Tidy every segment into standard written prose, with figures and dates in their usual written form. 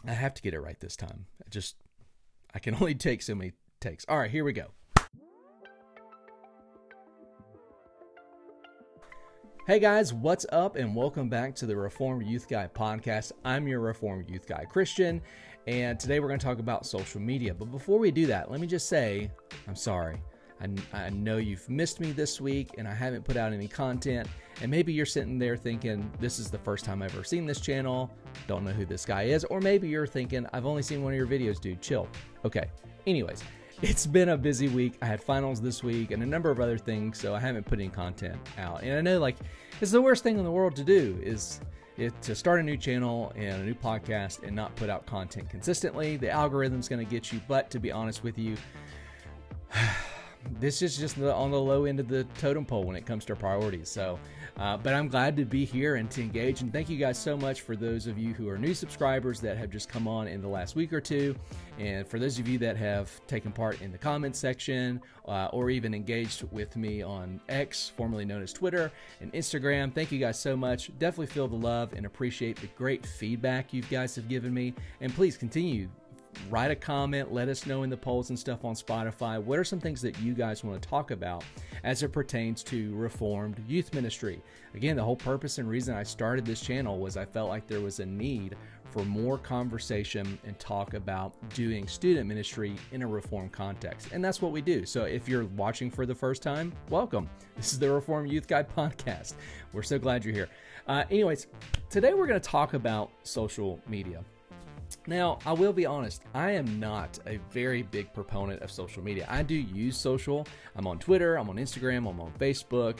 I have to get it right this time. I can only take so many takes. All right, here we go. Hey guys, what's up, and welcome back to the Reformed Youth Guy podcast. I'm your Reformed Youth Guy, Christian, and today we're going to talk about social media. But before we do that, let me just say, I'm sorry. I know you've missed me this week, and I haven't put out any content, and maybe you're sitting there thinking, this is the first time I've ever seen this channel, don't know who this guy is, or maybe you're thinking, I've only seen one of your videos, dude, chill. Okay, anyways. It's been a busy week. I had finals this week and a number of other things, so I haven't put any content out. And I know, like, it's the worst thing in the world to do is to start a new channel and a new podcast and not put out content consistently. The algorithm's going to get you, but to be honest with you, this is just on the low end of the totem pole when it comes to priorities. So, but I'm glad to be here and to engage. And thank you guys so much for those of you who are new subscribers that have just come on in the last week or two. And for those of you that have taken part in the comments section or even engaged with me on X, formerly known as Twitter, and Instagram, thank you guys so much. Definitely feel the love and appreciate the great feedback you guys have given me. And please continue. Write a comment, let us know in the polls and stuff on Spotify. What are some things that you guys want to talk about as it pertains to Reformed youth ministry? Again, the whole purpose and reason I started this channel was I felt like there was a need for more conversation and talk about doing student ministry in a Reformed context. And that's what we do. So if you're watching for the first time, welcome. This is the Reformed Youth Guy podcast. We're so glad you're here. Anyways, today we're going to talk about social media. Now, I will be honest, I am not a very big proponent of social media. I do use social. I'm on Twitter, I'm on Instagram, I'm on Facebook,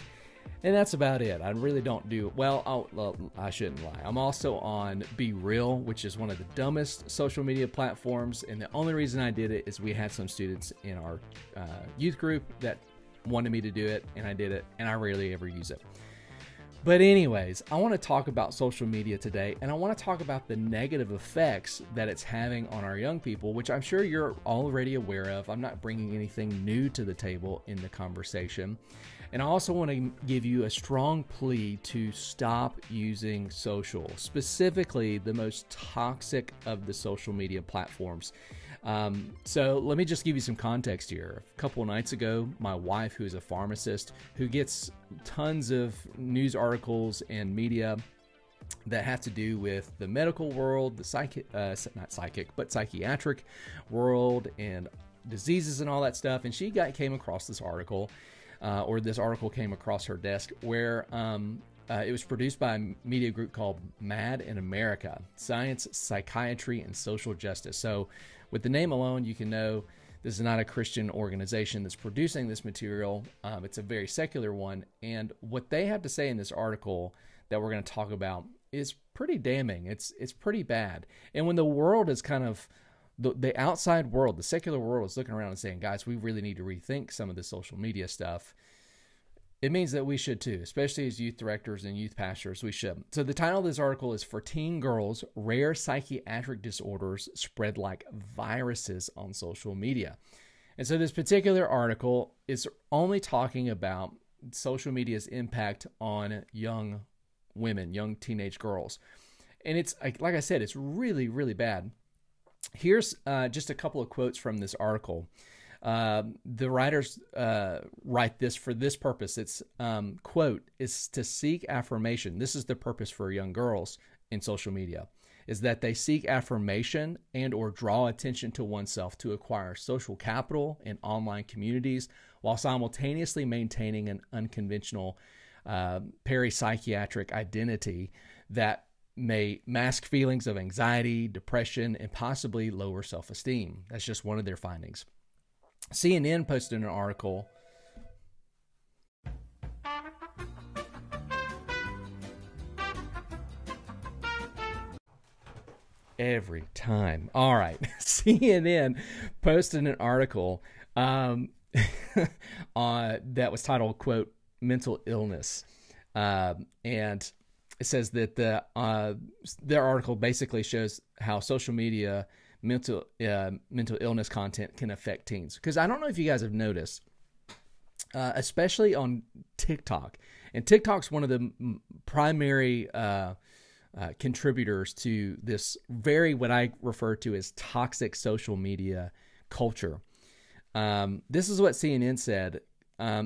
and that's about it. I really don't do, well, I shouldn't lie. I'm also on Be Real, which is one of the dumbest social media platforms, and the only reason I did it is we had some students in our youth group that wanted me to do it, and I did it, and I rarely ever use it. But anyways, I want to talk about social media today, and I want to talk about the negative effects that it's having on our young people, which I'm sure you're already aware of. I'm not bringing anything new to the table in the conversation. And I also want to give you a strong plea to stop using social, specifically the most toxic of the social media platforms. So let me just give you some context here. A couple of nights ago, my wife, who is a pharmacist, who gets tons of news articles and media that have to do with the medical world, the psychiatric world and diseases and all that stuff. And she came across this article, or this article came across her desk where, it was produced by a media group called MAD in America, Science, Psychiatry, and Social Justice. So with the name alone, you can know this is not a Christian organization that's producing this material. It's a very secular one. And what they have to say in this article that we're going to talk about is pretty damning. It's pretty bad. And when the world is kind of, the outside world, the secular world is looking around and saying, guys, we really need to rethink some of the social media stuff, it means that we should too, especially as youth directors and youth pastors, we should. So the title of this article is For Teen Girls, Rare Psychiatric Disorders Spread Like Viruses on Social Media. And so this particular article is only talking about social media's impact on young women, young teenage girls. And it's, like I said, it's really, really bad. Here's just a couple of quotes from this article. The writers write this for this purpose. It's, quote, is to seek affirmation. This is the purpose for young girls in social media, is that they seek affirmation and or draw attention to oneself to acquire social capital in online communities while simultaneously maintaining an unconventional parapsychiatric identity that may mask feelings of anxiety, depression, and possibly lower self-esteem. That's just one of their findings. CNN posted an article. Every time. All right. CNN posted an article that was titled, quote, mental illness. And it says that their article basically shows how social media mental illness content can affect teens. Because I don't know if you guys have noticed, especially on TikTok. And TikTok's one of the primary contributors to this what I refer to as toxic social media culture. This is what CNN said.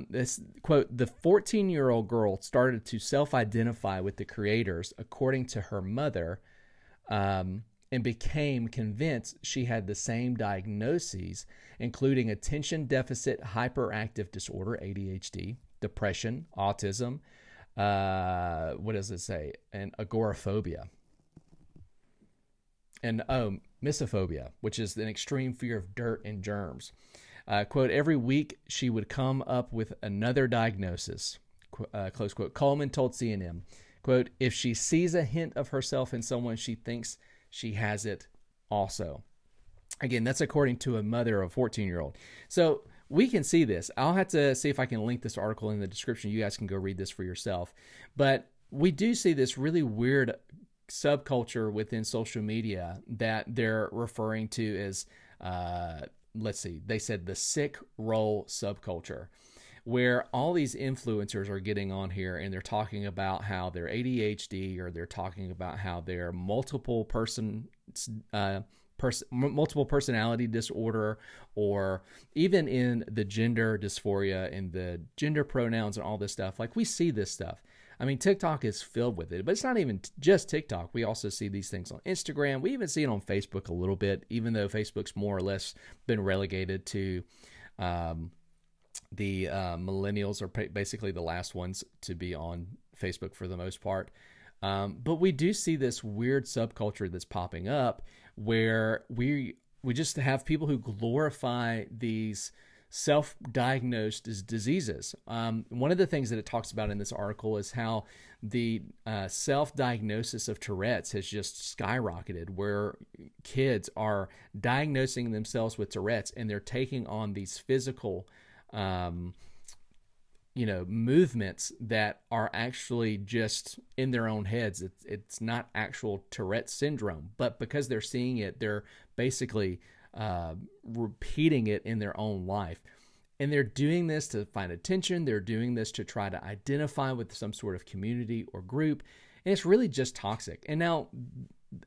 This quote, the 14-year-old girl started to self-identify with the creators, according to her mother, and became convinced she had the same diagnoses, including attention deficit hyperactive disorder, ADHD, depression, autism, what does it say? And agoraphobia. And misophonia, which is an extreme fear of dirt and germs. Quote, every week she would come up with another diagnosis, close quote. Coleman told CNN, quote, if she sees a hint of herself in someone, she thinks she has it also. Again, that's according to a mother of a 14-year-old. So we can see this. I'll have to see if I can link this article in the description. You guys can go read this for yourself. But we do see this really weird subculture within social media that they're referring to as, let's see, they said the sick role subculture, where all these influencers are getting on here and they're talking about how they're ADHD, or they're talking about how they're multiple personality disorder, or even in the gender dysphoria and the gender pronouns and all this stuff. Like, we see this stuff. I mean, TikTok is filled with it, but it's not even just TikTok. We also see these things on Instagram. We even see it on Facebook a little bit, even though Facebook's more or less been relegated to the millennials are basically the last ones to be on Facebook for the most part. But we do see this weird subculture that's popping up where we just have people who glorify these self-diagnosed diseases. One of the things that it talks about in this article is how the self-diagnosis of Tourette's has just skyrocketed, where kids are diagnosing themselves with Tourette's and they're taking on these physical movements that are actually just in their own heads. It's not actual Tourette's syndrome, but because they're seeing it, they're basically repeating it in their own life. And they're doing this to find attention. They're doing this to try to identify with some sort of community or group. And it's really just toxic. And now,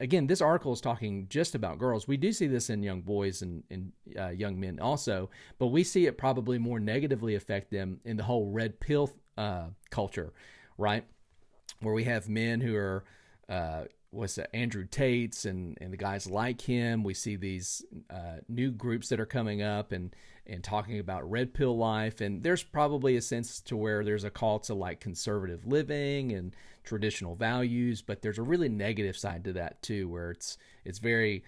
again, this article is talking just about girls. We do see this in young boys and young men also, but we see it probably more negatively affect them in the whole red pill culture, right? Where we have men who are, Andrew Tate's and the guys like him. We see these new groups that are coming up and talking about red pill life. And there's probably a sense to where there's a call to like conservative living and traditional values, but there's a really negative side to that too, where it's very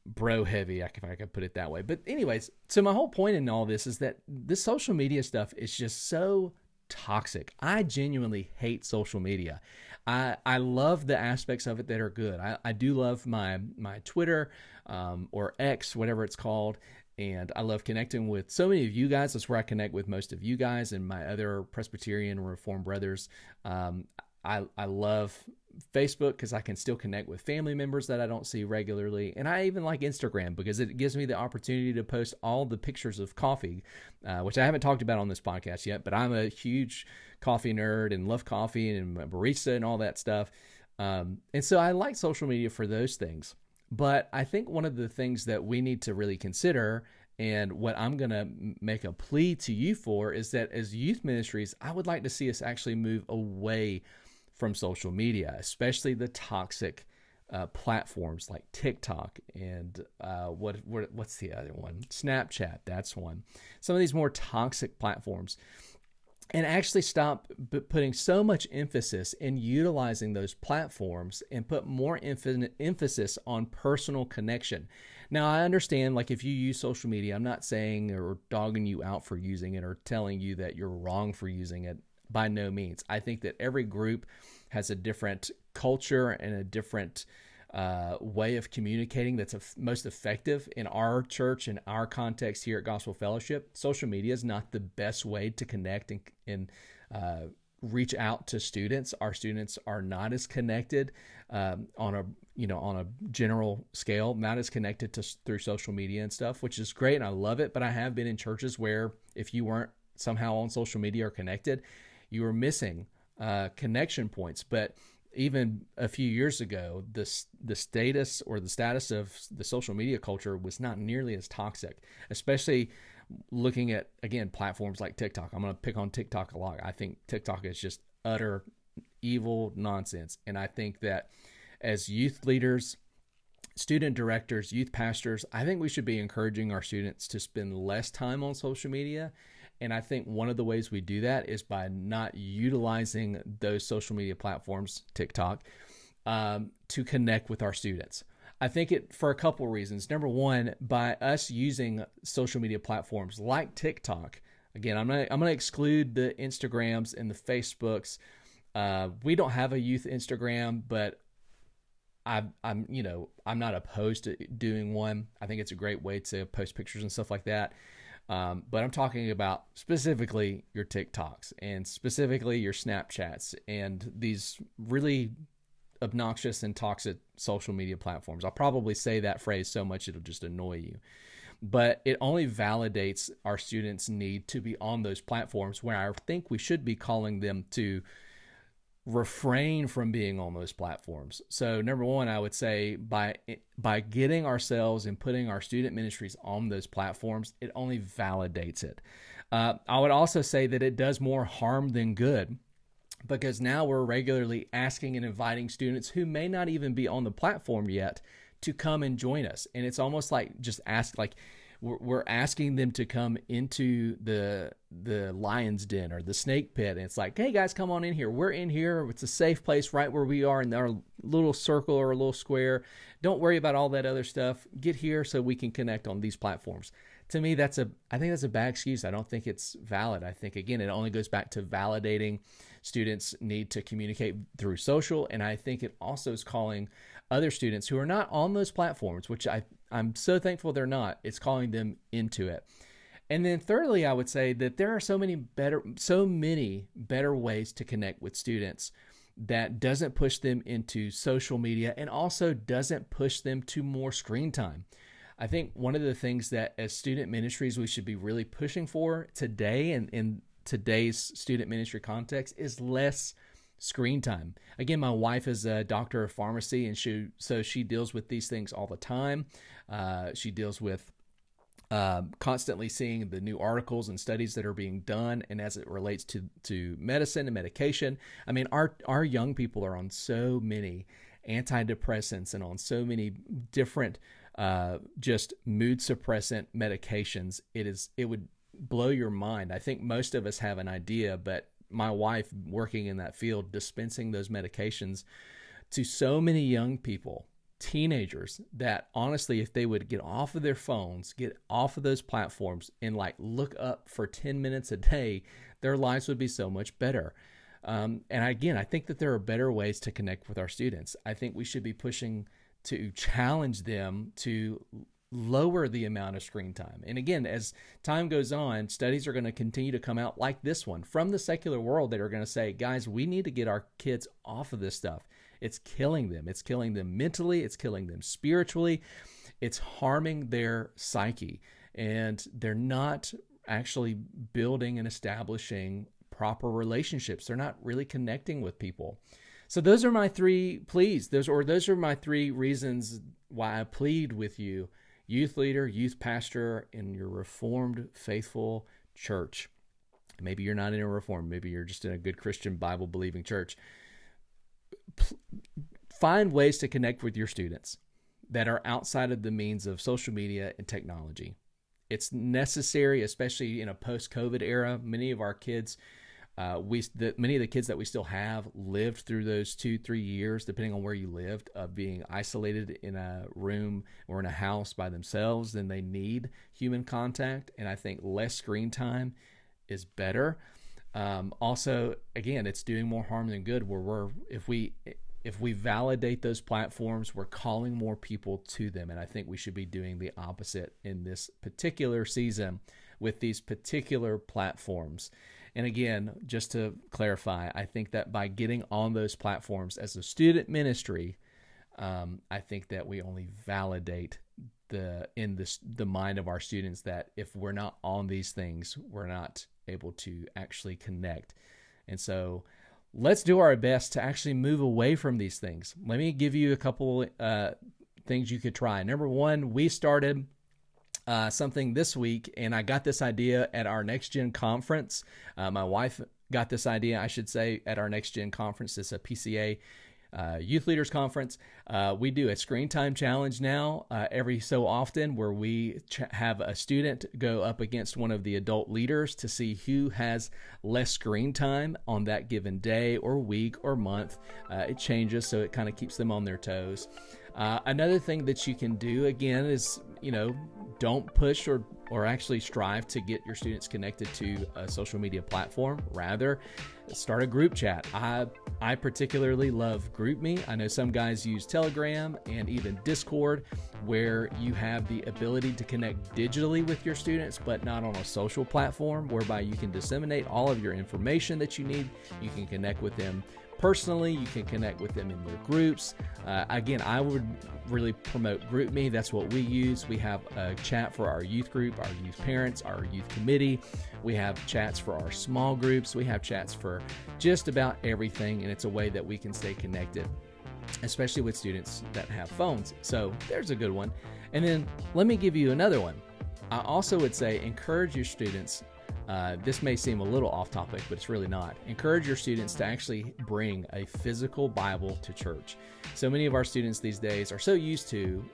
bro heavy, if I could put it that way. But anyways, so my whole point in all this is that this social media stuff is just so toxic. I genuinely hate social media. I love the aspects of it that are good. I do love my Twitter or X, whatever it's called. And I love connecting with so many of you guys. That's where I connect with most of you guys and my other Presbyterian Reformed brothers. I love Facebook because I can still connect with family members that I don't see regularly. And I even like Instagram because it gives me the opportunity to post all the pictures of coffee, which I haven't talked about on this podcast yet, but I'm a huge coffee nerd and love coffee and a barista and all that stuff. And so I like social media for those things. But I think one of the things that we need to really consider, and what I'm going to make a plea to you for, is that as youth ministries, I would like to see us actually move away from social media, especially the toxic platforms like TikTok and what's the other one? Snapchat, that's one. Some of these more toxic platforms. And actually stop putting so much emphasis in utilizing those platforms and put more emphasis on personal connection. Now, I understand, like, if you use social media, I'm not saying or dogging you out for using it or telling you that you're wrong for using it. By no means. I think that every group has a different culture and a different way of communicating that's most effective. In our church, in our context here at Gospel Fellowship, social media is not the best way to connect and reach out to students. Our students are not as connected on a general scale, not as connected through social media and stuff, which is great, and I love it. But I have been in churches where if you weren't somehow on social media or connected, you were missing connection points. But even a few years ago, the status of the social media culture was not nearly as toxic, especially looking at, again, platforms like TikTok. I'm going to pick on TikTok a lot. I think TikTok is just utter evil nonsense. And I think that as youth leaders, student directors, youth pastors, I think we should be encouraging our students to spend less time on social media. And I think one of the ways we do that is by not utilizing those social media platforms, TikTok, to connect with our students. I think it for a couple of reasons. Number one, by us using social media platforms like TikTok, again, I'm gonna exclude the Instagrams and the Facebooks. We don't have a youth Instagram, but I'm not opposed to doing one. I think it's a great way to post pictures and stuff like that. But I'm talking about specifically your TikToks and specifically your Snapchats and these really obnoxious and toxic social media platforms. I'll probably say that phrase so much it'll just annoy you. But it only validates our students' need to be on those platforms, where I think we should be calling them to refrain from being on those platforms. So number one, I would say by getting ourselves and putting our student ministries on those platforms, it only validates it. I would also say that it does more harm than good, because now we're regularly asking and inviting students who may not even be on the platform yet to come and join us. And it's almost like just we're asking them to come into the lion's den or the snake pit. And it's like, hey guys, come on in here. We're in here. It's a safe place right where we are in our little circle or a little square. Don't worry about all that other stuff. Get here so we can connect on these platforms. To me, I think that's a bad excuse. I don't think it's valid. I think, again, it only goes back to validating students' need to communicate through social. And I think it also is calling other students who are not on those platforms, which I'm so thankful they're not, it's calling them into it. And then thirdly, I would say that there are so many better ways to connect with students that doesn't push them into social media and also doesn't push them to more screen time. I think one of the things that as student ministries we should be really pushing for today and in today's student ministry context is less screen time. Again, my wife is a doctor of pharmacy, and she deals with these things all the time. She deals with constantly seeing the new articles and studies that are being done, and as it relates to medicine and medication. I mean, our young people are on so many antidepressants and on so many different just mood suppressant medications. It would blow your mind. I think most of us have an idea, but my wife, working in that field, dispensing those medications to so many young people, teenagers, that honestly, if they would get off of their phones, get off of those platforms, and look up for 10 minutes a day, their lives would be so much better. And again, I think that there are better ways to connect with our students. I think we should be pushing to challenge them to lower the amount of screen time. And again, as time goes on, studies are going to continue to come out like this one from the secular world that are going to say, guys, we need to get our kids off of this stuff. It's killing them. It's killing them mentally. It's killing them spiritually. It's harming their psyche. And they're not actually building and establishing proper relationships. They're not really connecting with people. So those are my three pleas. Those are my three reasons why I plead with you, youth leader, youth pastor in your Reformed faithful church. Maybe you're not in a Reformed. Maybe you're just in a good Christian Bible-believing church. Find ways to connect with your students that are outside of the means of social media and technology. It's necessary, especially in a post-COVID era. Many of our kids, many of the kids that we still have lived through those 2-3 years, depending on where you lived, of being isolated in a room or in a house by themselves. Then they need human contact, and I think less screen time is better. Also, again, it's doing more harm than good. If we validate those platforms, we're calling more people to them, and I think we should be doing the opposite in this particular season with these particular platforms. And again, just to clarify, I think that by getting on those platforms as a student ministry, I think that we only validate the mind of our students that if we're not on these things, we're not able to actually connect. And so let's do our best to actually move away from these things. Let me give you a couple things you could try. Number one, we started something this week, and I got this idea at our Next Gen conference. My wife got this idea, I should say, at our Next Gen conference. It's a PCA Youth Leaders Conference. We do a screen time challenge now every so often, where we have a student go up against one of the adult leaders to see who has less screen time on that given day or week or month. It changes, so it kind of keeps them on their toes. Another thing that you can do, again, is, don't push or actually strive to get your students connected to a social media platform. Rather, start a group chat. I particularly love GroupMe. I know some guys use Telegram and even Discord, where you have the ability to connect digitally with your students, but not on a social platform, whereby you can disseminate all of your information that you need. You can connect with them personally. You can connect with them in their groups. Again, I would really promote GroupMe. That's what we use. We have a chat for our youth group, our youth parents, our youth committee. We have chats for our small groups. We have chats for just about everything, and it's a way that we can stay connected, especially with students that have phones. So there's a good one. And then let me give you another one. I also would say encourage your students. This may seem a little off topic, but it's really not. Encourage your students to actually bring a physical Bible to church. So many of our students these days are so used to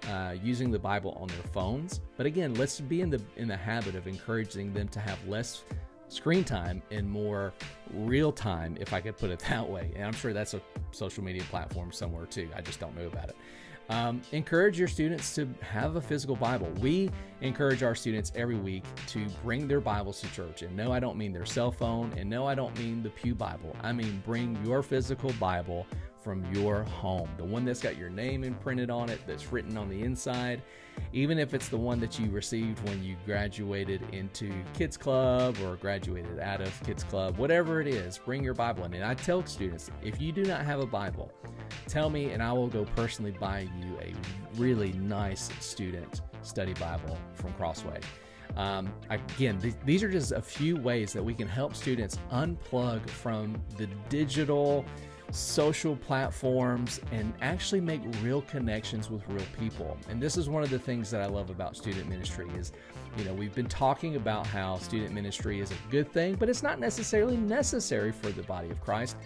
using the Bible on their phones. But again, let's be in the habit of encouraging them to have less screen time and more real time, if I could put it that way. And I'm sure that's a social media platform somewhere too. I just don't know about it. Encourage your students to have a physical Bible. We encourage our students every week to bring their Bibles to church. And no, I don't mean their cell phone. And no, I don't mean the Pew Bible. I mean bring your physical Bible from your home. The one that's got your name imprinted on it, that's written on the inside. Even if it's the one that you received when you graduated into Kids Club or graduated out of Kids Club, whatever it is, bring your Bible in. And I tell students, if you do not have a Bible, tell me and I will go personally buy you a really nice student study Bible from Crossway. Again, these are just a few ways that we can help students unplug from the digital social platforms and actually make real connections with real people. And this is one of the things that I love about student ministry is, we've been talking about how student ministry is a good thing, but it's not necessarily necessary for the body of Christ.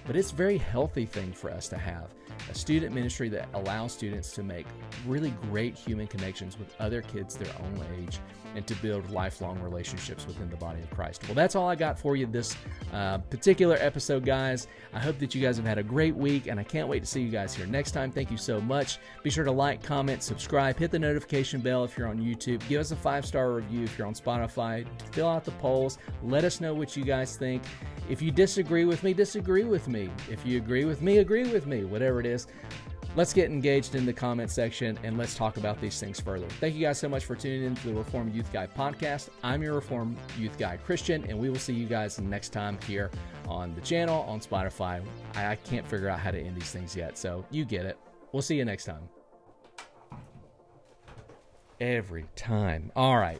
But it's a very healthy thing for us to have a student ministry that allows students to make really great human connections with other kids their own age and to build lifelong relationships within the body of Christ. Well, that's all I got for you this particular episode, guys. I hope that you guys have had a great week, and I can't wait to see you guys here next time. Thank you so much. Be sure to like, comment, subscribe, hit the notification bell if you're on YouTube. Give us a 5-star review if you're on Spotify. Fill out the polls. Let us know what you guys think. If you disagree with me, disagree with me. If you agree with me, agree with me. Whatever it is. Let's get engaged in the comment section and let's talk about these things further. Thank you guys so much for tuning in to the Reformed Youth Guy podcast. I'm your Reformed Youth Guy, Christian, and we will see you guys next time here on the channel, on Spotify. I can't figure out how to end these things yet, so you get it. We'll see you next time. Every time. All right.